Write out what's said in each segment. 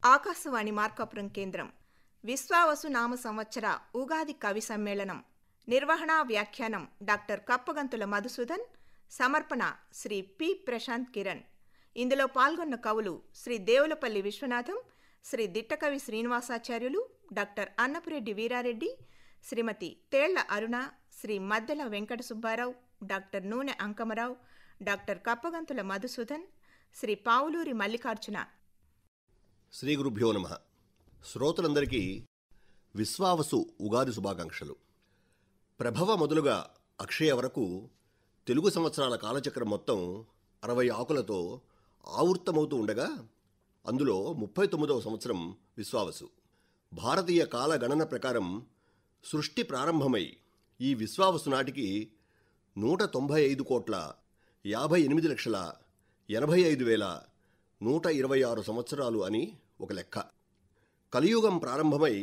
ఆకాశవాణి మార్కాపురం కేంద్రం విశ్వావసు నామ సంవత్సర ఉగాది కవి సమ్మేళనం. నిర్వహణ వ్యాఖ్యానం డాక్టర్ కప్పగంతుల మధుసూదన్. సమర్పణ శ్రీ పి. ప్రశాంత్ కిరణ్. ఇందులో పాల్గొన్న కవులు శ్రీ దేవులపల్లి విశ్వనాథం, శ్రీ దిట్టకవి శ్రీనివాసాచార్యులు, డాక్టర్ అన్నపురెడ్డి వీరారెడ్డి, శ్రీమతి తేళ్ల అరుణ, శ్రీ మద్దెల వెంకట సుబ్బారావు, డాక్టర్ నూనె అంకమరావు, డాక్టర్ కప్పగంతుల మధుసూదన్, శ్రీ పావులూరి మల్లికార్జున. శ్రీ గురుభ్యో నమః. శ్రోతలందరికీ విశ్వావసు ఉగాది శుభాకాంక్షలు. ప్రభవ మొదలుగా అక్షయ వరకు తెలుగు సంవత్సరాల కాలచక్రం మొత్తం 60 ఆకులతో ఆవృత్తమవుతూ ఉండగా అందులో 39వ సంవత్సరం విశ్వావసు. భారతీయ కాల గణన ప్రకారం సృష్టి ప్రారంభమై ఈ విశ్వావసు నాటికి 195,58,85,126 సంవత్సరాలు అని ఒక లెక్క. కలియుగం ప్రారంభమై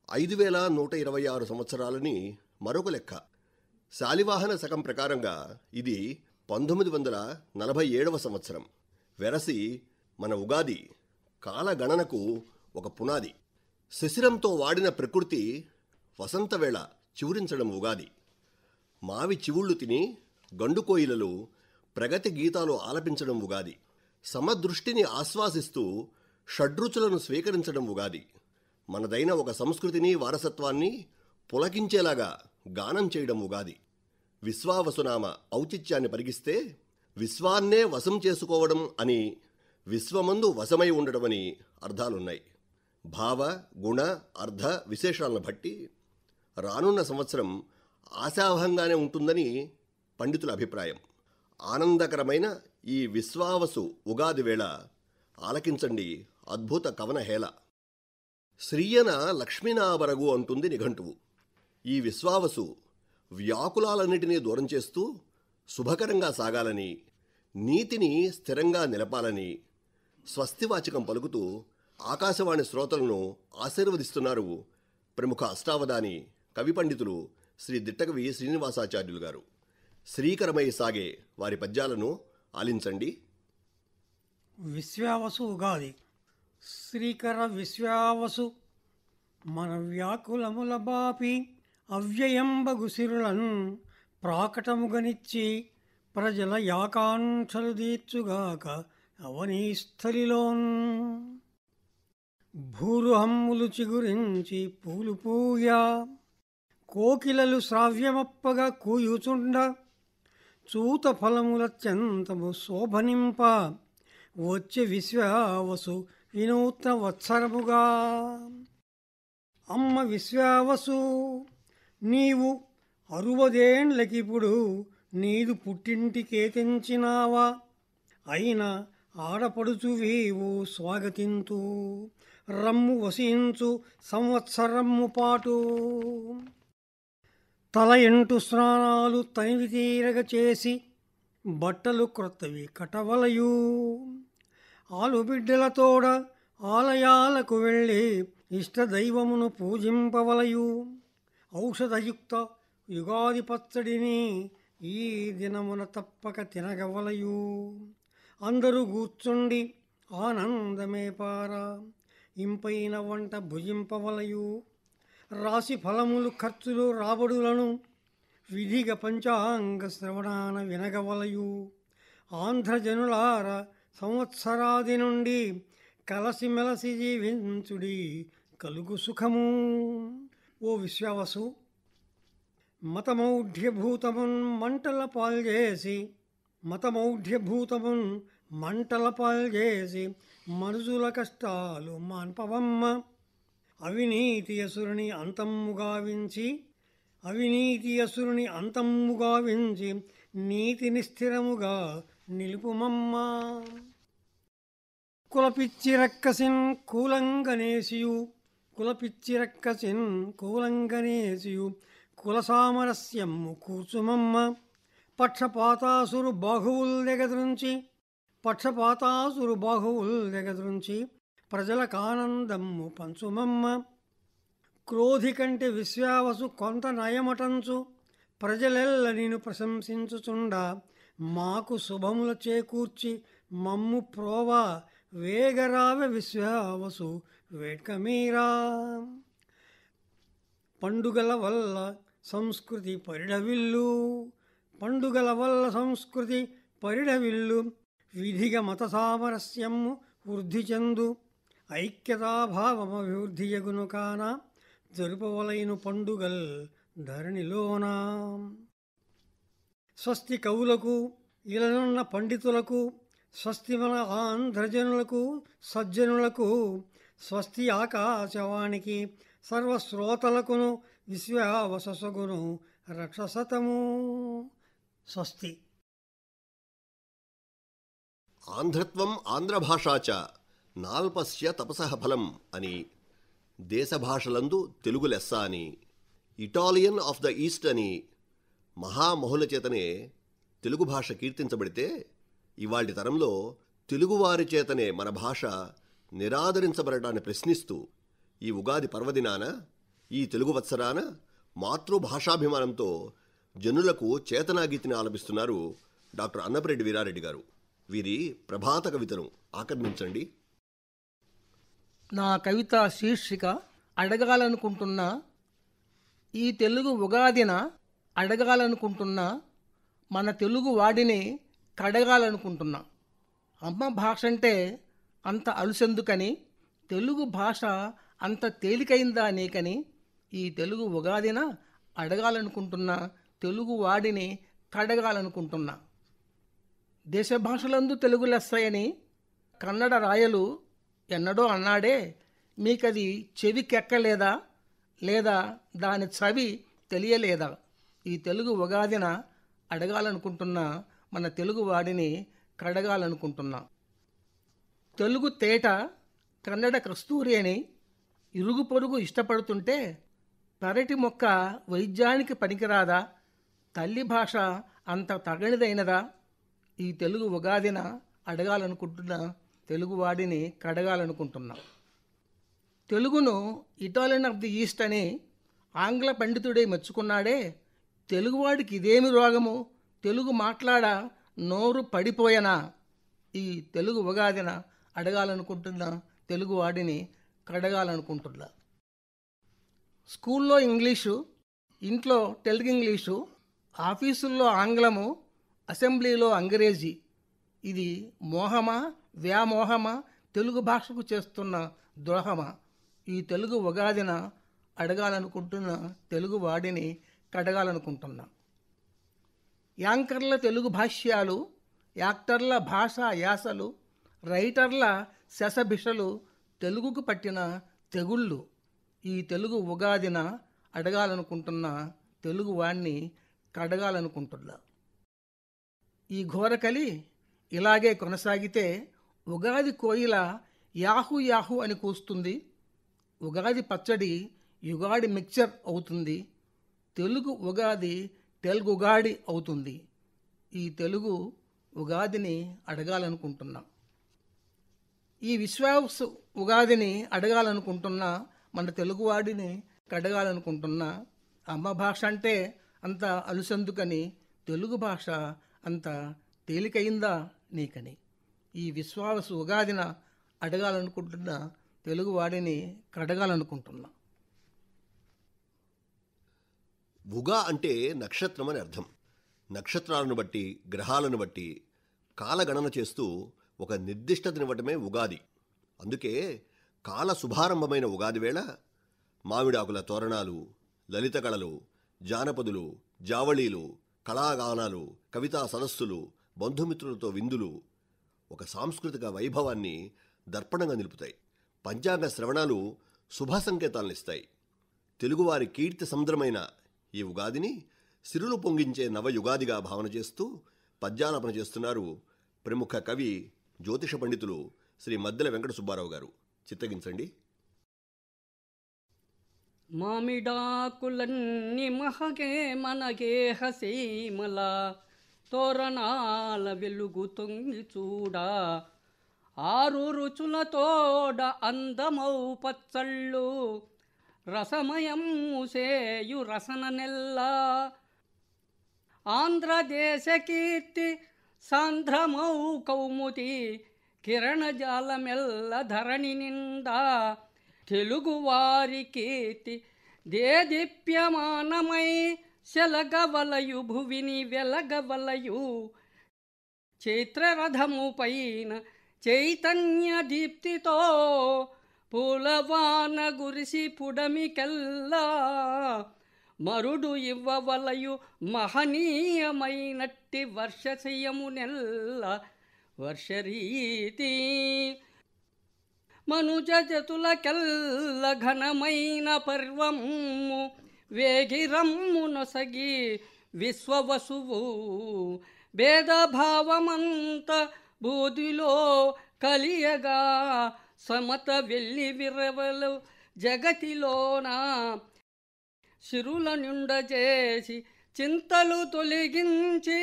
5,126 సంవత్సరాలని మరొక లెక్క. శాలివాహన శకం ప్రకారంగా ఇది 1947వ సంవత్సరం. వెరసి మన ఉగాది కాలగణనకు ఒక పునాది. శిశిరంతో వాడిన ప్రకృతి వసంతవేళ చివురించడం ఉగాది. మావి చివుళ్ళు తిని గండుకోయిలలు ప్రగతి గీతాలు ఆలపించడం ఉగాది. సమదృష్టిని ఆశ్వాసిస్తూ షడ్రుచులను స్వీకరించడం ఉగాది. మనదైన ఒక సంస్కృతిని వారసత్వాన్ని పులకించేలాగా గానం చేయడం ఉగాది. విశ్వావసునామ ఔచిత్యాన్ని పరిగిస్తే విశ్వాన్నే వశం చేసుకోవడం అని, విశ్వమందు వశమై ఉండడమని అర్థాలున్నాయి. భావ, గుణ, అర్థ విశేషాలను బట్టి రానున్న సంవత్సరం ఆశావహంగానే ఉంటుందని పండితుల అభిప్రాయం. ఆనందకరమైన ఈ విశ్వావసు ఉగాది వేళ ఆలకించండి అద్భుత కవన హేళ. శ్రీయన లక్ష్మీనాబరగు అంటుంది నిఘంటువు. ఈ విశ్వావసు వ్యాకులాలన్నిటినీ దూరం చేస్తూ శుభకరంగా సాగాలని, నీతిని స్థిరంగా నిలపాలని స్వస్తివాచకం పలుకుతూ ఆకాశవాణి శ్రోతలను ఆశీర్వదిస్తున్నారు ప్రముఖ అష్టావధాని కవి పండితులు శ్రీ దిట్టకవి శ్రీనివాసాచార్యులు గారు. శ్రీకరమై సాగే వారి పద్యాలను ఆలించండి. విశ్వావసు ఉగాది. శ్రీకర విశ్వావసు మన వ్యాకులముల బాపి అవ్యయంబగు సిరులను ప్రాకటముగనిచ్చి ప్రజల యాకాంక్షలు తీర్చుగాక అవనీస్థలిలోన్. భూరుహమ్ములు చిగురించి పూలు పూయా, కోకిలలు శ్రావ్యమప్పగా కూయుచుండ, చూత ఫలములత్యంతము శోభనింప వచ్చే విశ్వావసు వినూత్న వత్సరముగా. అమ్మ విశ్వావసు, నీవు 60 ఏండ్లకిప్పుడు నీదు పుట్టింటికే తెంచినావా, అయినా ఆడపడుచువీవు స్వాగతింతు రమ్ము వసించు సంవత్సరమ్ము పాటు. తల 8 స్నానాలు తనివి తీరగ చేసి బట్టలు క్రొత్తవి కటవలయు, ఆలుబిడ్డలతోడ ఆలయాలకు వెళ్ళి ఇష్టదైవమును పూజింపవలయు. ఔషధయుక్త యుగాది పచ్చడిని ఈ దినమున తప్పక తినగవలయు. అందరూ కూర్చుండి ఆనందమే పారా ఇంపైన వంట భుజింపవలయు. రాశి ఫలములు ఖర్చులు రాబడులను విధిగా పంచాంగ శ్రవణాన వినగవలయు. ఆంధ్రజనులార సంవత్సరాది నుండి కలసిమెలసి జీవించుడి కలుగు సుఖము. ఓ విశ్వావసు, మతమౌఢ్యభూతమున్ మంటల పాల్చేసి మనుషుల కష్టాలు మాన్పవమ్మ. అవినీతి అసురుని అంతమ్ముగా వించి నీతిని స్థిరముగా నిలుపుమమ్మ. కులపిచ్చి రక్కసిన్ కూలంగనేసియు కుల సామరస్యము కూర్చుమమ్మ. పక్షపాతాసురు బాహువుల్ దెగద్రుంచి ప్రజల కానందమ్ము పంచుమమ్మ. క్రోధి కంటే విశ్వావసు కొంత నయమటంచు ప్రజలెల్ల నిన్ను ప్రశంసించుచుండ. మాకు శుభముల చేకూర్చి మమ్ము ప్రోవ వేగరావ విశ్వావసు వేట్కమీరా. పండుగల వల్ల సంస్కృతి పరిడవిల్లు, పండుగల వల్ల సంస్కృతి పరిడవిల్లు, విధిగ మత సామరస్యము వృద్ధి చెందు, ఐక్యతాభావమభివృద్ధి యగును కాన, జరుపవలైన పండుగల్ ధరణిలోనా. స్వస్తి కవులకు, ఇలనున్న పండితులకు, స్వస్తి మన ఆంధ్రజనులకు సజ్జనులకు, స్వస్తి ఆకాశవాణికి సర్వశ్రోతలకును విశ్వావసగును రక్షసతము. స్వస్తి. ఆంధ్రత్వం ఆంధ్రభాషా చ నాల్పస్య తపసః ఫలం అని, దేశ భాషలందు తెలుగు లెస్స అని, ఇటాలియన్ ఆఫ్ ద ఈస్ట్ అని మహామహుల చేతనే తెలుగు భాష కీర్తించబడితే, ఇవాళ తరంలో తెలుగువారి చేతనే మన భాష నిరాదరించబడటాన్ని ప్రశ్నిస్తూ ఈ ఉగాది పర్వదినాన, ఈ తెలుగు వత్సరాన మాతృభాషాభిమానంతో జనులకు చేతనాగీతిని ఆలపిస్తున్నారు డాక్టర్ అన్నపరెడ్డి వీరారెడ్డి గారు. వీరి ప్రభాత కవితను ఆకర్ణించండి. నా కవిత శీర్షిక అడగాలనుకుంటున్నా. ఈ తెలుగు ఉగాదిన అడగాలనుకుంటున్నా, మన తెలుగు వాడిని కడగాలనుకుంటున్నా. అమ్మ భాష అంటే అంత అలుసెందుకని, తెలుగు భాష అంత తేలికైందా నీకని, ఈ తెలుగు ఉగాదిన అడగాలనుకుంటున్నా, తెలుగు వాడిని కడగాలనుకుంటున్నా. దేశ భాషలందు తెలుగు లెస్సయని కన్నడ రాయలు ఎన్నడో అన్నాడే, మీకది చెవికెక్కలేదా, లేదా దాని చవి తెలియలేదా? ఈ తెలుగు ఉగాదిన అడగాలనుకుంటున్నా, మన తెలుగు వాడిని కడగాలనుకుంటున్నా. తెలుగు తేట కన్నడ కస్తూరి అని ఇరుగు పొరుగు ఇష్టపడుతుంటే, పెరటి మొక్క వైద్యానికి పనికిరాదా, తల్లి భాష అంత తగనిదైనదా? ఈ తెలుగు ఉగాదిన అడగాలనుకుంటున్నా, తెలుగువాడిని కడగాలనుకుంటున్నా. తెలుగును ఇటాలియన్ ఆఫ్ ది ఈస్ట్ అని ఆంగ్ల పండితుడే మెచ్చుకున్నాడే, తెలుగువాడికి ఇదేమి రోగము, తెలుగు మాట్లాడ నోరు పడిపోయనా? ఈ తెలుగు ఉగాదిన అడగాలనుకుంటున్నా, తెలుగువాడిని కడగాలనుకుంటున్నా. స్కూల్లో ఇంగ్లీషు, ఇంట్లో తెలుగు ఇంగ్లీషు, ఆఫీసుల్లో ఆంగ్లము, అసెంబ్లీలో అంగ్రేజీ. ఇది మోహమా వ్యామోహమా, తెలుగు భాషకు చేస్తున్న ద్రోహమా? ఈ తెలుగు ఉగాదిన అడగాలనుకుంటున్న, తెలుగు వాడిని కడగాలనుకుంటున్నా. యాంకర్ల తెలుగు భాష్యాలు, యాక్టర్ల భాషా యాసలు, రైటర్ల శశభిషలు తెలుగుకు పట్టిన తెగుళ్ళు. ఈ తెలుగు ఉగాదిన అడగాలనుకుంటున్న, తెలుగు వాణ్ణి కడగాలనుకుంటున్నా. ఈ ఘోరకలి ఇలాగే కొనసాగితే ఉగాది కోయిల యాహు యాహు అని కూస్తుంది, ఉగాది పచ్చడి యుగాడి మిక్చర్ అవుతుంది, తెలుగు ఉగాది తెలుగుగాడి అవుతుంది. ఈ తెలుగు ఉగాదిని అడగాలనుకుంటున్నా. ఈ విశ్వాస ఉగాదిని అడగాలనుకుంటున్నా, మన తెలుగువాడిని కడగాలనుకుంటున్నా. అమ్మ భాష అంటే అంత అలుసెందుకని, తెలుగు భాష అంత తేలికైందా నీకని. ఈ విశ్వాస ఉగాదిన అడగాలనుకుంటున్నా, తెలుగువాడిని కడగాలనుకుంటున్నా. ఉగా అంటే నక్షత్రం అని అర్థం. నక్షత్రాలను బట్టి, గ్రహాలను బట్టి కాలగణన చేస్తూ ఒక నిర్దిష్టతనివ్వటమే ఉగాది. అందుకే కాల శుభారంభమైన ఉగాది వేళ మామిడాకుల తోరణాలు, లలిత కళలు, జానపదులు, జావళీలు, కళాగానాలు, కవితా సదస్సులు, బంధుమిత్రులతో విందులు ఒక సాంస్కృతిక వైభవాన్ని దర్పణంగా నిలుపుతాయి. పంచాంగ శ్రవణాలు శుభ సంకేతాలనిస్తాయి. తెలుగువారి కీర్తి సముద్రమైన ఈ ఉగాదిని సిరులు పొంగించే నవయుగాదిగా భావన చేస్తూ పద్యాలాపన చేస్తున్నారు ప్రముఖ కవి, జ్యోతిష పండితులు శ్రీ మద్దెల వెంకట సుబ్బారావు గారు. చిత్తగించండి. మామిడాకులన్నీ మహగే మనగే హసీమల, తోరణాల వెలుగు తొంగి చూడా, ఆరు రుచులతోడ అందమౌ పచ్చళ్ళు, రసమయం సేయు రసన నెల్ల, ఆంధ్రదేశ కీర్తి సాంధ్రమౌ కౌముది, కిరణజాలమెల్ల ధరణి నిండా తెలుగువారి కీర్తి దేదీప్యమానమై శలగవలయు భువిని వెలగవలయు చైత్రరథము పైన చైతన్య దీప్తితో పూలవాన గురిసి పుడమికెల్లా మరుడు ఇవ్వవలయు మహనీయమైనట్టి వర్షశయమునెల్ల వర్షరీతి మనుజతులకెల్ల ఘనమైన పర్వము వేగిరమ్ము నొసగి విశ్వవసువు భేదభావమంత బూదిలో కలియగా సమత వెళ్ళి విరవలు జగతిలోన సిరుల నిండజేసి చింతలు తొలగించి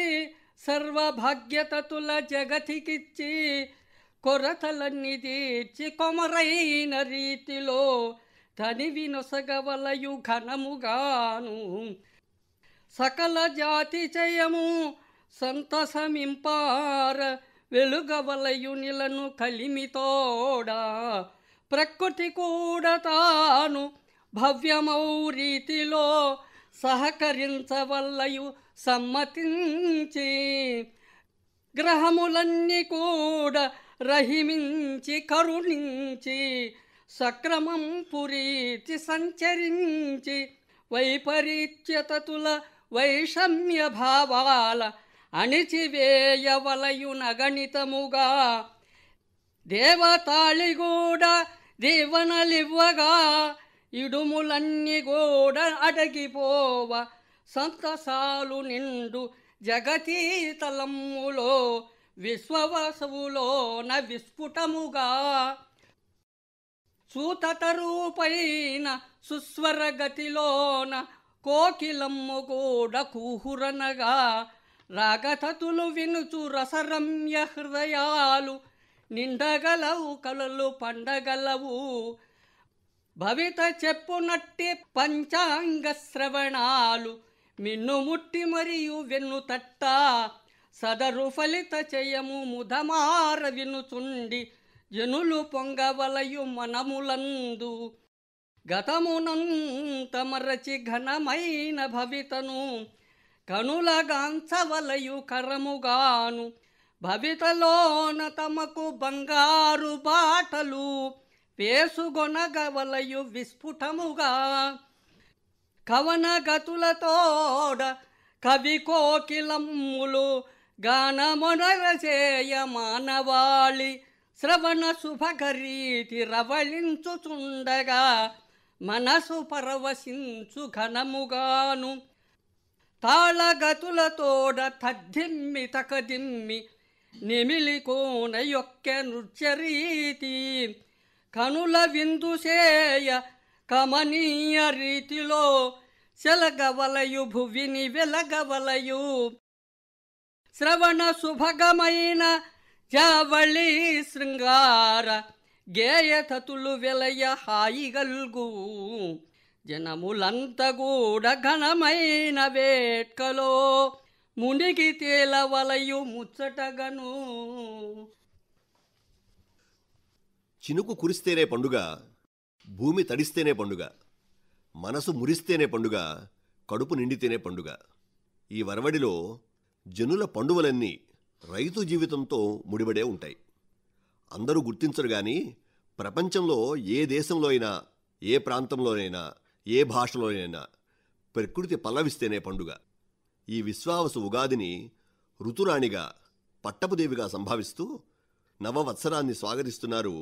సర్వభాగ్యతతుల జగతికిచ్చి కొరతలన్నీ తీర్చి కొమరైన రీతిలో తనివి నొసగవలయు ఘనముగాను సకల జాతి జయము సంతసమింపార వెలుగవలయు నిలను కలిమితోడా ప్రకృతి కూడా తాను భవ్యమౌ రీతిలో సహకరించవల్లయు సమ్మతించి గ్రహములన్నీ కూడా రహిమించి కరుణించి సక్రమం పురీతి సంచరించి వైపరీత్యతతుల వైషమ్య భావాల అణిచివేయవలయు నగణితముగా దేవతాళిగూడ దీవనలివ్వగా ఇడుములన్నీ కూడా అడగిపోవ సంతసాలు నిండు జగతీతలమ్ములో విశ్వవసువులోన విస్ఫుటముగా సూతతరూపైన సుస్వరగతిలోన కోకిలమ్ము కూడా కూహురనగా రాగతతులు వినుచు రసరమ్య హృదయాలు నిండగలవు కలలు పండగలవు భవిత చెప్పునట్టి పంచాంగ శ్రవణాలు మిన్నుముట్టి మరియు వెన్నుతట్ట సదరు ఫలిత చేయము ముదమార వినుచుండి జనులు పొంగవలయు మనములందు గతమునంత మరచి ఘనమైన భవితను కనులగాంచవలయు కరముగాను భవితలోన తమకు బంగారు బాటలు పేసుగొనగవలయు విస్ఫుటముగా కవనగతులతోడ కవి కోకిలమ్ములు గానమొనరచేయ మానవాళి శ్రవణ శుభకరీతి రవళించుచుండగా మనసు పరవశించు ఘనముగాను తాళగతులతోడ తద్దిమ్మి తకదిమ్మి నిమిలికోన యొక్క నృత్యరీతి కనుల విందుసేయ కమనీయ రీతిలో సెలగవలయు భువిని వెలగవలయు శ్రవణ శుభగమైన జావళి శృంగార గేయతతులు వెలయ హాయిగల్గు జనములంతగూడ ఘనమైన వేట్కలో మునిగి తేలవలయు ముచ్చటగను. చినుకు కురిస్తేనే పండుగ, భూమి తడిస్తేనే పండుగ, మనసు మురిస్తేనే పండుగ, కడుపు నిండితేనే పండుగ. ఈ వరవడిలో జనుల పండుగలన్నీ రైతు జీవితంతో ముడిపడే ఉంటాయి. అందరూ గుర్తించరు కానీ ప్రపంచంలో ఏ దేశంలో అయినా, ఏ ప్రాంతంలోనైనా, ఏ భాషలోనైనా ప్రకృతి పల్లవిస్తేనే పండుగ. ఈ విశ్వావసు ఉగాదిని ఋతురాణిగా, పట్టపుదేవిగా సంభావిస్తూ నవవత్సరాన్ని స్వాగతిస్తున్నారు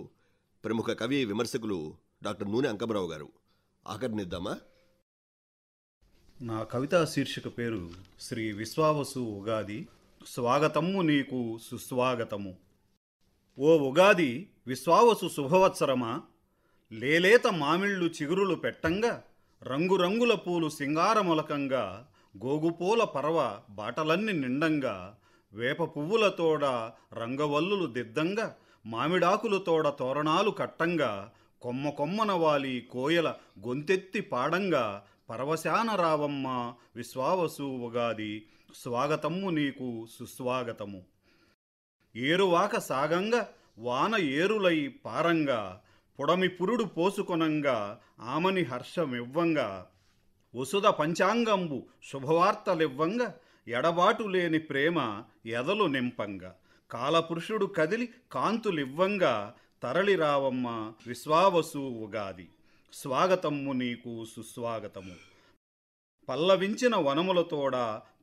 ప్రముఖ కవి విమర్శకులు డాక్టర్ నూనె అంకమరావు గారు. ఆకర్నిద్దామా? నా కవితా శీర్షిక పేరు శ్రీ విశ్వావసు ఉగాది. స్వాగతము నీకు సుస్వాగతము. ఓ ఉగాది విశ్వావసు శుభవత్సరమా, లేలేత మామిళ్ళు చిగురులు పెట్టంగా, రంగురంగుల పూలు సింగారమొలకంగా, గోగుపూల పరవ బాటలన్నీ నిండంగా, వేప పువ్వులతోడ రంగవల్లులు దిద్దంగా, మామిడాకులతోడ తోరణాలు కట్టంగా, కొమ్మ కొమ్మన వాలి కోయల గొంతెత్తి పాడంగా, పరవశాన రావమ్మ విశ్వావసు ఉగాది, స్వాగతము నీకు సుస్వాగతము. ఏరువాక సాగంగా వాన ఏరులై పారంగా పొడమి పురుడు పోసుకొనంగా ఆమని హర్షమివ్వంగా వసుధ పంచాంగంబు శుభవార్తలివ్వంగా ఎడబాటు లేని ప్రేమ ఎదలు నింపంగా కాలపురుషుడు కదిలి కాంతులివ్వంగా తరలిరావమ్మ విశ్వావసు ఉగాది. స్వాగతమ్ము నీకు సుస్వాగతము. పల్లవించిన వనములతోడ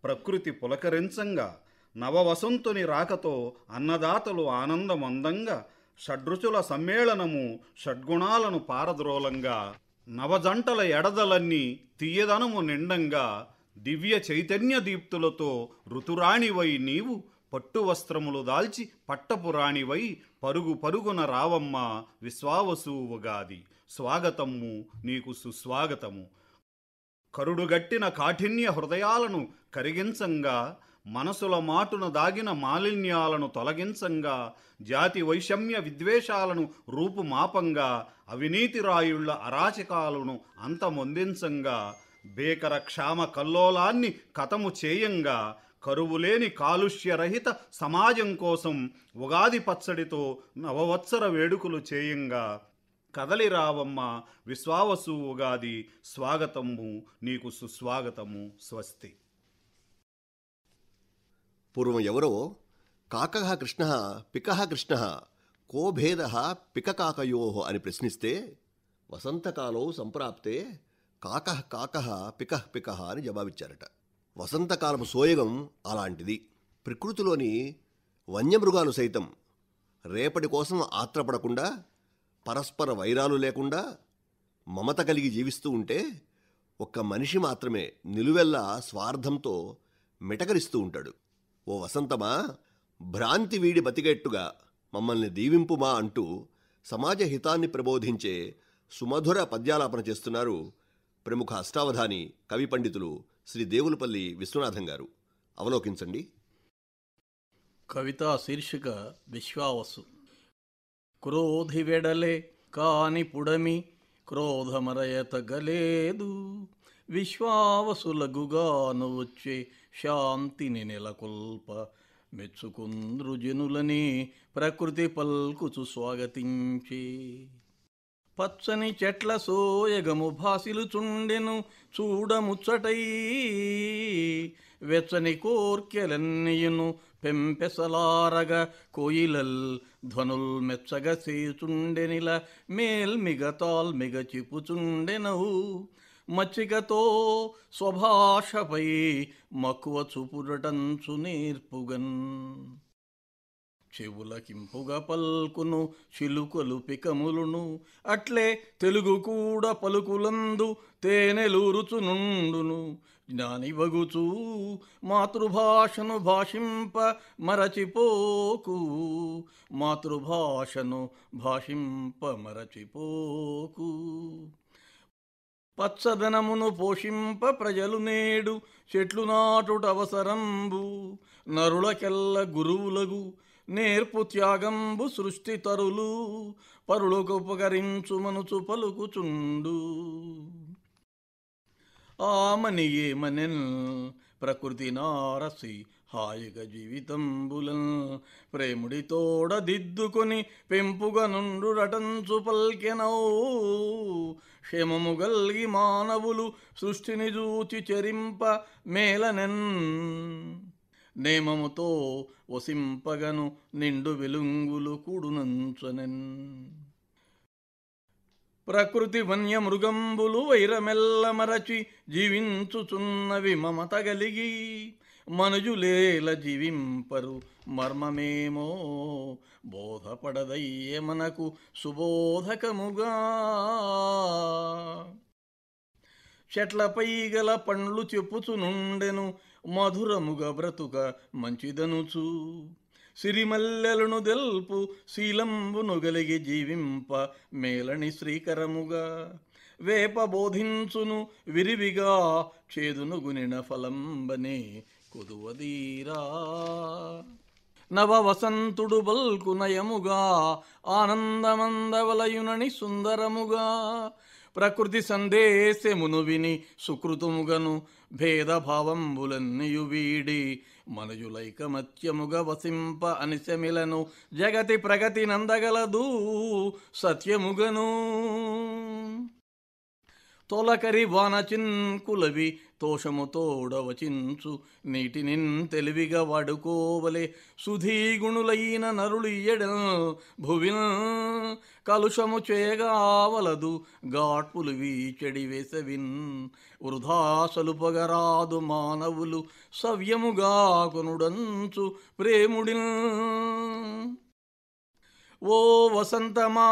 ప్రకృతి పులకరించంగా నవవసంతుని రాకతో అన్నదాతలు ఆనందమందంగా షడ్రుచుల సమ్మేళనము షడ్గుణాలను పారద్రోలంగా నవజంటల ఎడదలన్నీ తీయదనము నిండంగా దివ్య చైతన్య దీప్తులతో ఋతురాణివై నీవు పట్టు వస్త్రములు దాల్చి పట్టపురాణివై పరుగు పరుగున రావమ్మ విశ్వావసు ఉగాది. స్వాగతమ్ము నీకు సుస్వాగతము. కరుడుగట్టిన కాఠిన్య హృదయాలను కరిగించంగా మనసుల మాటున దాగిన మాలిన్యాలను తొలగించంగా జాతి వైషమ్య విద్వేషాలను రూపుమాపంగా అవినీతి రాయుళ్ల అరాచకాలను అంతమొందించంగా బేకర క్షామ కల్లోలాన్ని కతము చేయంగా కరువులేని కాలుష్యరహిత సమాజం కోసం ఉగాది పచ్చడితో నవవత్సర వేడుకలు చేయంగా కదలిరావమ్మ విశ్వావసు ఉగాది. స్వాగతము నీకు సుస్వాగతము. స్వస్తి. పూర్వం ఎవరో కాకః కృష్ణః పికః కృష్ణః కో భేదః పికకాకయోః అని ప్రశ్నిస్తే వసంతకాలం సంప్రాప్తే కాకః కాకః పికః పికః అని జవాబిచ్చారట. వసంతకాలపు సోయగం అలాంటిది. ప్రకృతిలోని వన్యమృగాలు సైతం రేపటి కోసం ఆత్రపడకుండా, పరస్పర వైరాలు లేకుండా మమత కలిగి జీవిస్తూ ఉంటే ఒక్క మనిషి మాత్రమే నిలువెల్లా స్వార్థంతో మిటకరిస్తూ ఉంటాడు. ఓ వసంతమా, భ్రాంతి వీడి బతికేట్టుగా మమ్మల్ని దీవింపుమా అంటూ సమాజ హితాన్ని ప్రబోధించే సుమధుర పద్యాలాపన చేస్తున్నారు ప్రముఖ అష్టావధాని కవి పండితులు శ్రీ దేవులపల్లి విశ్వనాథం గారు. అవలోకించండి. కవితా శీర్షిక విశ్వావసు. క్రోధి వెడలే కాని పుడమి క్రోధమరయతగలేదు, విశ్వావసులగుగాను వచ్చే శాంతిని నెలకొల్ప మెచ్చుకుంద్రు జనులని ప్రకృతి పల్కుచు స్వాగతించే. పచ్చని చెట్ల సోయగము భాసిలుచుండెను చూడముచ్చటై, వెచ్చని కోర్కెలన్నీయును పెంపెసలారగ కోయిలల్ ధ్వనుల్ మెచ్చగ సేచుండెనిల మేల్మిగ తాల్మిగ చిపుచుండెనవు. మచ్చికతో స్వభాషపై మక్కువ చూపురటంచు నేర్పుగన్, చెవులకింపుగా పల్కును చిలుకలు పికములును, అట్లే తెలుగు కూడా పలుకులందు తేనెలూరుచునుండును. జ్ఞానివగుచూ మాతృభాషను భాషింప మరచిపోకు, మాతృభాషను భాషింప మరచిపోకు. పచ్చదనమును పోషింప ప్రజలు నేడు చెట్లు నాటుట అవసరంబు, నరులకెల్ల గురువులగు నేర్పు త్యాగంబు సృష్టి తరులు, పరులకు ఉపకరించు మనుచు పలుకుచుండు. ఆమని ఏమనెన్ ప్రకృతి నారసి హాయిగా జీవితంబులన్, ప్రేముడితోడ దిద్దుకొని పెంపుగా నుండు రటంచు పల్కెనౌ. క్షేమము గల్గి మానవులు సృష్టిని జూచి చెరింప మేలనెన్, నేమముతో వసింపగను నిండు వెలుంగులు కూడునంచనెన్. ప్రకృతి వన్యమృగంబులు వైరమెల్ల మరచి జీవించుచున్నవి మమత గలిగి, మనుజులేల జీవింపరు మర్మమేమో బోధపడదయ్యే మనకు సుబోధకముగా. చెట్లపై గల పండ్లు చెప్పుచునుండెను మధురముగా బ్రతుక మంచిదనుచు, సిరిమల్లెలను దెల్పు శీలంబును గలిగి జీవింప మేలని శ్రీకరముగా. వేప బోధించును విరివిగా చేదును గునిన ఫలంబనే కొదువదీరా. నవ వసంతుడు బల్కు నయముగా ఆనందమందవలయునని సుందరముగా, ప్రకృతి సందేశమును విని సుకృతముగను భేదభావంబులన్నయు వీడి మనజులైకమత్యముగ వసింప అనిశమిలను జగతి ప్రగతి నందగలదు సత్యముగను. తొలకరి వానచిన్కులవి తోషము తోడవచించు నీటినిన్ తెలివిగా వాడుకోవలే సుధీగుణులైన నరులు ఎడల్ భువిన్ కలుషము చేయగావలదు గాట్పులు వీచెడి వేసవిన్ వృధా సలుపగరాదు మానవులు సవ్యముగా కొనుడంచు ప్రేముడిన్. ఓ వసంతమా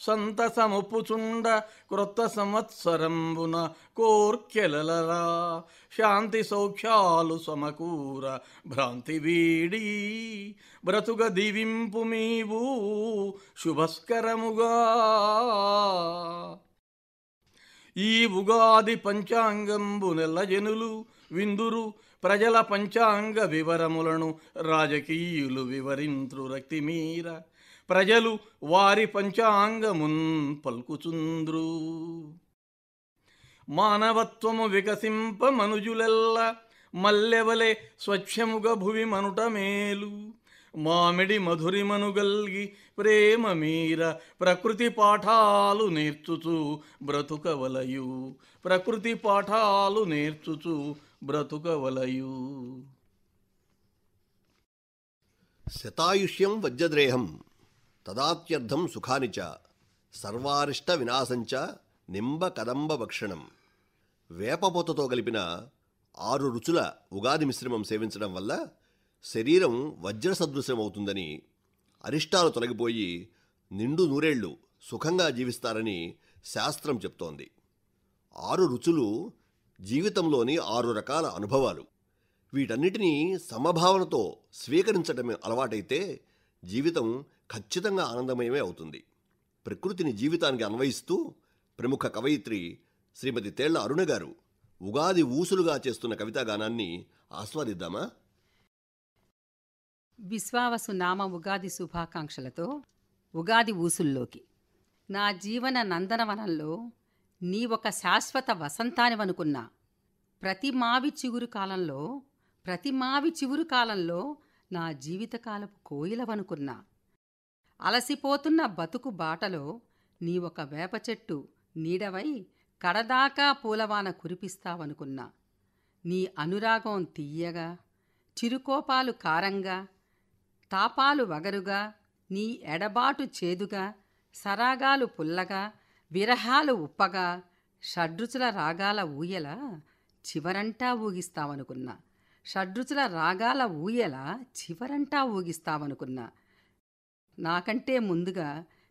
సంతసముప్పుచుండ క్రొత్త సంవత్సరంబున కోర్కెలలరా శాంతి సౌఖ్యాలు సమకూర భ్రాంతి వీడి బ్రతుక దీవింపు మీవు శుభస్కరముగా. ఈ ఉగాది పంచాంగంబు నెల్లజనులు విందురు ప్రజల పంచాంగ వివరములను రాజకీయులు వివరింతురు రక్తిమీర ప్రజలు వారి పంచాంగమున్ పల్కుచుంద్రు. మానవత్వము వికసింప మనుజులెల్ల మల్లెవలే స్వచ్ఛముగ భువి మనుట మేలు. మామిడి మధురిమనుగల్గి ప్రేమ మీర ప్రకృతి పాఠాలు నేర్చుచు బ్రతుకవలయు. ప్రకృతి పాఠాలు నేర్చుచు బ్రతుకవలయు. శతాయుష్యం వజ్రద్రేహం తదాత్యర్థం సుఖాని చ సర్వారిష్ట వినాశంచ నింబ కదంబ భక్షణం. వేపపోతతో కలిపిన 6 రుచుల ఉగాది మిశ్రమం సేవించడం వల్ల శరీరం వజ్ర సదృశ్యమవుతుందని, అరిష్టాలు తొలగిపోయి నిండు నూరేళ్లు సుఖంగా జీవిస్తారని శాస్త్రం చెప్తోంది. 6 రుచులు జీవితంలోని 6 రకాల అనుభవాలు. వీటన్నిటినీ సమభావనతో స్వీకరించడమే అలవాటైతే జీవితం ఖచ్చితంగా ఆనందమయమే అవుతుంది. ప్రకృతిని జీవితానికి అన్వయిస్తూ ప్రముఖ కవయిత్రి శ్రీమతి తేళ్ల అరుణ గారు ఉగాది ఊసులుగా చేస్తున్న కవితాగానాన్ని ఆస్వాదిద్దామా? విశ్వావసు నామ ఉగాది శుభాకాంక్షలతో ఉగాది ఊసుల్లోకి. నా జీవన నందనవనంలో నీ ఒక శాశ్వత వసంతానివనుకున్నా. ప్రతి మావి చిగురు కాలంలో నా జీవితకాలపు కోయిలవనుకున్నా. అలసిపోతున్న బతుకు బాటలో నీ ఒక వేప చెట్టు నీడవై కడదాకా పూలవాన కురిపిస్తావనుకున్నా. నీ అనురాగం తియ్యగా, చిరుకోపాలు కారంగా, తాపాలు వగరుగా, నీ ఎడబాటు చేదుగా, సరాగాలు పుల్లగా, విరహాలు ఉప్పగా, షడ్రుచుల రాగాల ఊయల చివరంటా ఊగిస్తావనుకున్నా. షడ్రుచుల రాగాల ఊయల చివరంటా ఊగిస్తావనుకున్నా. నాకంటే ముందుగా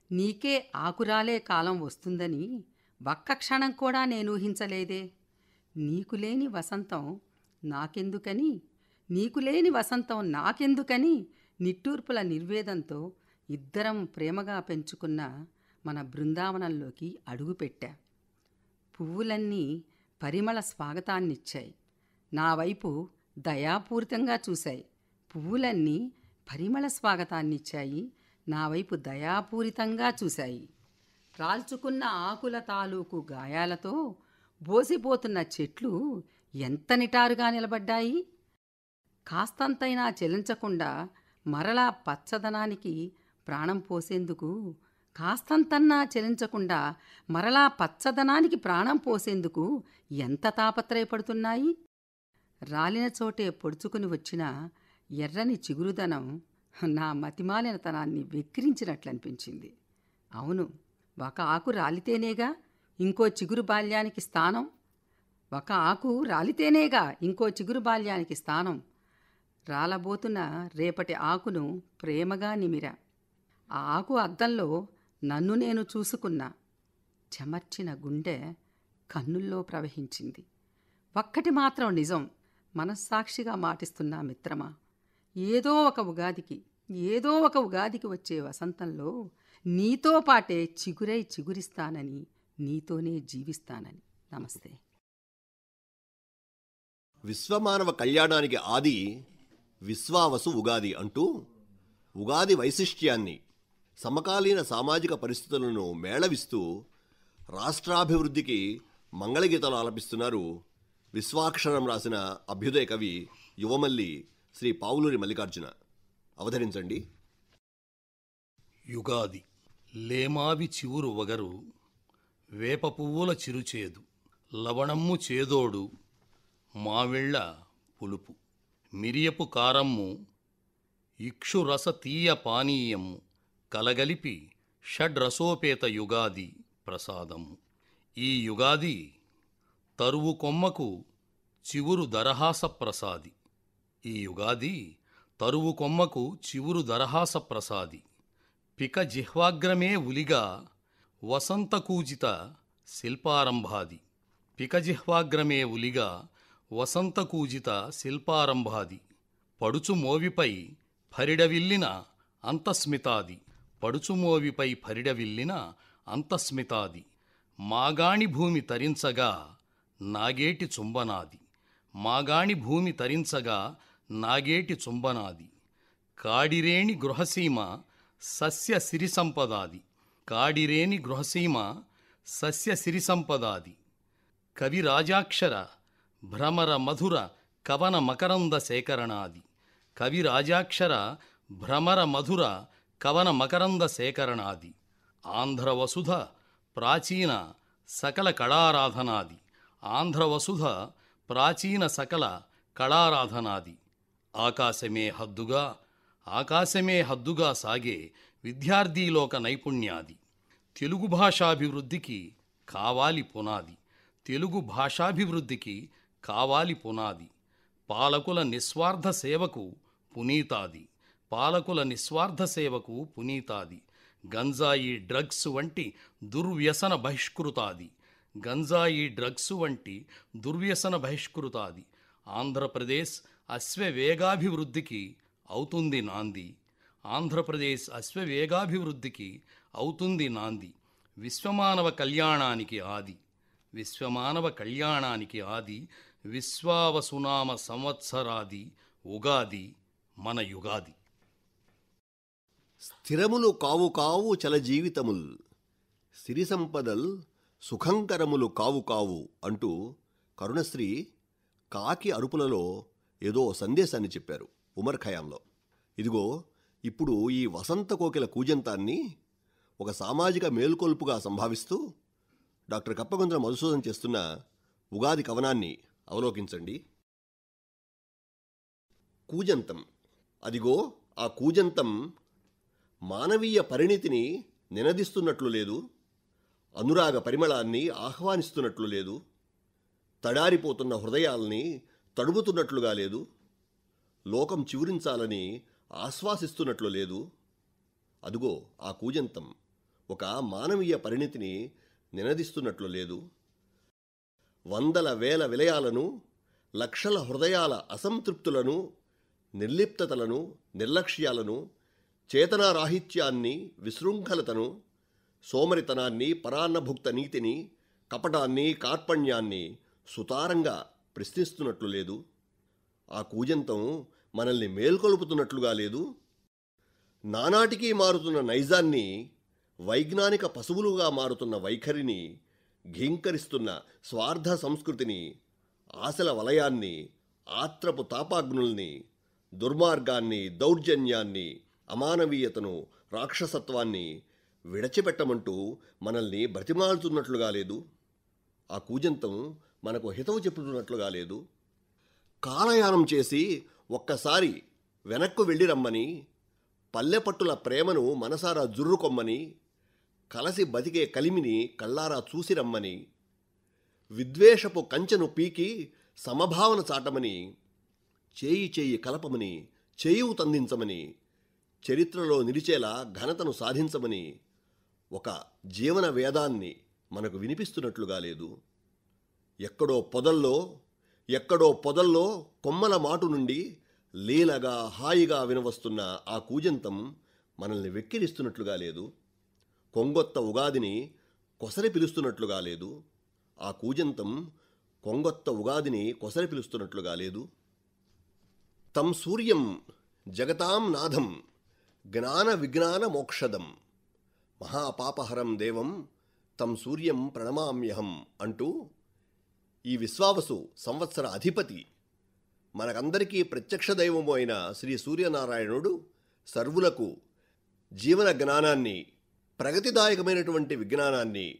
నీకే ఆకురాలే కాలం వస్తుందని ఒక్క క్షణం కూడా నేనూహించలేదే. నీకులేని వసంతం నాకెందుకని నిట్టూర్పుల నిర్వేదంతో ఇద్దరం ప్రేమగా పెంచుకున్న మన బృందావనంలోకి అడుగుపెట్టా. పువ్వులన్నీ పరిమళ స్వాగతాన్నిచ్చాయి. నా వైపు దయాపూరితంగా చూశాయి. పువ్వులన్నీ పరిమళ స్వాగతాన్నిచ్చాయి. నా వైపు దయాపూరితంగా చూశాయి. రాల్చుకున్న ఆకుల తాలూకు గాయాలతో బోసిపోతున్న చెట్లు ఎంత నిటారుగా నిలబడ్డాయి. కాస్తంతైనా చెలించకుండా మరలా పచ్చదనానికి ప్రాణం పోసేందుకు ఎంత తాపత్రయపడుతున్నాయి. రాలిన చోటే పొడుచుకుని వచ్చిన ఎర్రని చిగురుదనం నా మతిమాలినతనాన్ని వెక్కిరించినట్లనిపించింది. అవును, ఒక ఆకు రాలితేనేగా ఇంకో చిగురు బాల్యానికి స్థానం. రాలబోతున్న రేపటి ఆకును ప్రేమగా నిమిరా. ఆ ఆకు అద్దంలో నన్ను నేను చూసుకున్నా. చెమర్చిన గుండె కన్నుల్లో ప్రవహించింది. ఒక్కటి మాత్రం నిజం, మనస్సాక్షిగా మాటిస్తున్నా మిత్రమా, ఏదో ఒక ఉగాదికి వచ్చే వసంతంలో నీతో పాటే చిగురిస్తానని, నీతోనే జీవిస్తానని. నమస్తే. విశ్వమానవ కళ్యాణానికి ఆది విశ్వావసు ఉగాది అంటూ ఉగాది వైశిష్ట్యాన్ని, సమకాలీన సామాజిక పరిస్థితులను మేళవిస్తూ రాష్ట్రాభివృద్ధికి మంగళగీతాలు ఆలపిస్తున్నారు విశ్వాక్షరం రాసిన అభ్యుదయ కవి యువమల్లి శ్రీ పావులూరి మల్లికార్జున. అవతరించండి. యుగాది లేమావి చివురు వగరు, వేప పువ్వుల చిరుచేదు, లవణమ్ము చేదోడు, మావిళ్ళ పులుపు, మిరియపు కారమ్ము, ఇక్షురస తీయ పానీయము, కలగలిపి షడ్రసోపేత యుగాది ప్రసాదము. ఈ యుగాది తరువు కొమ్మకు చివురు దరహాస ప్రసాది. ఈ యుగాది తరువు కొమ్మకు చివురు దరహాస ప్రసాది. పిక జిహ్వాగ్రమే ఉలిగా వసంతకూజిత శిల్పారంభాది. పిక జిహ్వాగ్రమే ఉలిగా వసంతకూజిత శిల్పారంభాది. పడుచు మోవిపై ఫరిడవిల్లిన అంతస్మితాది. పడుచు మోవిపై ఫరిడవిల్లిన అంతస్మితాది. మాగాణి భూమి తరించగా నాగేటి చుంబనాది. మాగాణి భూమి తరించగా నాగేటి చుంబనాది. కాడిరేణి గృహసీమ సస్య సిరి సంపదాది. కాడిరేణి గృహసీమ సస్య సిరి సంపదాది. కవి రాజాక్షర భ్రమర మధుర కవన మకరంద సేకరణాది. కవి రాజాక్షర భ్రమర మధుర కవన మకరంద సేకరణాది. ఆంధ్రవసుధ ప్రాచీన సకల కళారాధనాది. ఆంధ్రవసుధ ప్రాచీన సకల కళారాధనాది. ఆకాశమే హద్దుగా ఆకాశమే హద్దుగా సాగే విద్యార్థీలోక నైపుణ్యాది. తెలుగు భాషాభివృద్ధికి కావాలి పునాది. తెలుగు భాషాభివృద్ధికి కావాలి పునాది. పాలకుల నిస్వార్థ సేవకు పునీతాది. పాలకుల నిస్వార్థ సేవకు పునీతాది. గంజాయి డ్రగ్స్ వంటి దుర్వ్యసన బహిష్కృతాది. గంజాయి డ్రగ్స్ వంటి దుర్వ్యసన బహిష్కృతాది. ఆంధ్రప్రదేశ్ అశ్వవేగాభివృద్ధికి అవుతుంది నాంది. ఆంధ్రప్రదేశ్ అశ్వవేగాభివృద్ధికి అవుతుంది నాంది. విశ్వమానవ కళ్యాణానికి ఆది. విశ్వమానవ కళ్యాణానికి ఆది. విశ్వావసునామ సంవత్సరాది ఉగాది మన యుగాది. స్థిరములు కావు కావు చల జీవితముల్, సిరి సంపదల్ సుఖంకరములు కావు కావు అంటూ కరుణశ్రీ కాకి అరుపులలో ఏదో సందేశాన్ని చెప్పారు ఉమర్ ఖయాంలో. ఇదిగో ఇప్పుడు ఈ వసంత కోకిల కూజంతాన్ని ఒక సామాజిక మేల్కొల్పుగా సంభావిస్తూ డాక్టర్ కప్పగంతుల మధుసూదన్ చేస్తున్న ఉగాది కవనాన్ని అవలోకించండి. కూజంతం. అదిగో ఆ కూజంతం మానవీయ పరిణితిని నినదిస్తున్నట్లు లేదు, అనురాగ పరిమళాన్ని ఆహ్వానిస్తున్నట్లు లేదు, తడారిపోతున్న హృదయాల్ని తడుముతున్నట్లుగా లేదు, లోకం చివురించాలని ఆశ్వాసిస్తున్నట్లు లేదు. అదుగో ఆ కూజంతం ఒక మానవీయ పరిణితిని నినదిస్తున్నట్లు లేదు. వందల వేల విలయాలను, లక్షల హృదయాల అసంతృప్తులను, నిర్లిప్తతలను, నిర్లక్ష్యాలను, చేతనారాహిత్యాన్ని, విశృంఖలతను, సోమరితనాన్ని, పరాన్నభుక్త నీతిని, కపటాన్ని, కార్పణ్యాన్ని సుతారంగా ప్రశ్నిస్తున్నట్లు లేదు. ఆ కూజంతం మనల్ని మేల్కొలుపుతున్నట్లుగా లేదు. నానాటికి మారుతున్న నైజాన్ని, వైజ్ఞానిక పశువులుగా మారుతున్న వైఖరిని, ఘీంకరిస్తున్న స్వార్థ సంస్కృతిని, ఆశల వలయాన్ని, ఆత్రపు తాపాగ్నుల్ని, దుర్మార్గాన్ని, దౌర్జన్యాన్ని, అమానవీయతను, రాక్షసత్వాన్ని విడచిపెట్టమంటూ మనల్ని బ్రతిమాలుతున్నట్లుగా లేదు. ఆ కూజంతం మనకు హితవు చెప్పుతున్నట్లుగా లేదు. కాలయానం చేసి ఒక్కసారి వెనక్కు వెళ్ళి రమ్మని, పల్లెపట్టుల ప్రేమను మనసారా జుర్రుకొమ్మని, కలసి బతికే కలిమిని కళ్ళారా చూసి రమ్మని, విద్వేషపు కంచెను పీకి సమభావన చాటమని, చేయి చేయి కలపమని, చేయూతందించమని, చరిత్రలో నిలిచేలా ఘనతను సాధించమని ఒక జీవన వేదాన్ని మనకు వినిపిస్తున్నట్లుగా లేదు. ఎక్కడో పొదల్లో కొమ్మల మాటు నుండి లీలగా హాయిగా వినవస్తున్న ఆ కూజంతం మనల్ని వెక్కిరిస్తున్నట్లుగా లేదు. కొంగొత్త ఉగాదిని కొసరి పిలుస్తున్నట్లుగా లేదు. ఆ కూజంతం కొంగొత్త ఉగాదిని కొసరి పిలుస్తున్నట్లుగా లేదు. తం సూర్యం జగతాం నాథం జ్ఞాన విజ్ఞాన మోక్షదం మహాపాపహరం దేవం తం సూర్యం ప్రణమామ్యహం అంటూ ఈ విశ్వావసు సంవత్సర అధిపతి మనకందరికీ ప్రత్యక్ష దైవము అయిన శ్రీ సూర్యనారాయణుడు సర్వులకు జీవన జ్ఞానాన్ని, ప్రగతిదాయకమైనటువంటి విజ్ఞానాన్ని,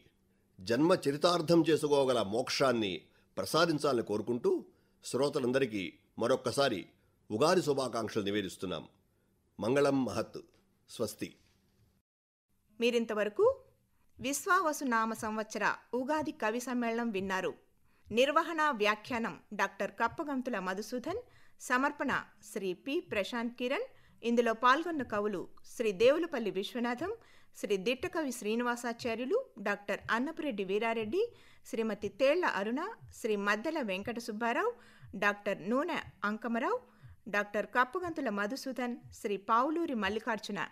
జన్మ చరితార్థం చేసుకోగల మోక్షాన్ని ప్రసాదించాలని కోరుకుంటూ శ్రోతలందరికీ మరొక్కసారి ఉగాది శుభాకాంక్షలు నివేదిస్తున్నాం. మంగళం మహత్. స్వస్తి. మీరింతవరకు విశ్వావసు నామ సంవత్సర ఉగాది కవి సమ్మేళనం విన్నారు. నిర్వహణ వ్యాఖ్యానం డాక్టర్ కప్పగంతుల మధుసూదన్. సమర్పణ శ్రీ పి ప్రశాంత్ కిరణ్. ఇందులో పాల్గొన్న కవులు శ్రీ దేవులపల్లి విశ్వనాథం, శ్రీ దిట్టకవి శ్రీనివాసాచార్యులు, డాక్టర్ అన్నపురెడ్డి వీరారెడ్డి, శ్రీమతి తేళ్ల అరుణ, శ్రీ మద్దెల వెంకట సుబ్బారావు, డాక్టర్ నూనె అంకమరావు, డాక్టర్ కప్పగంతుల మధుసూదన్, శ్రీ పావులూరి మల్లికార్జున.